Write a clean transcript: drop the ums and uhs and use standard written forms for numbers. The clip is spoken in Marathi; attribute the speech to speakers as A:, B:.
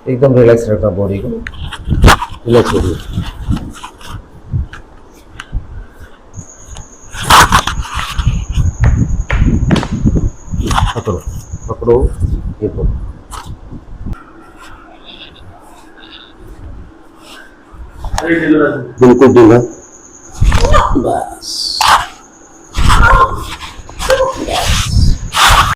A: एकदम रिलैक्स रखना बॉडी को, रिलैक्स होगी। पकड़ो पकड़ो, ये पकड़ो। बिल्कुल ढीला, बस।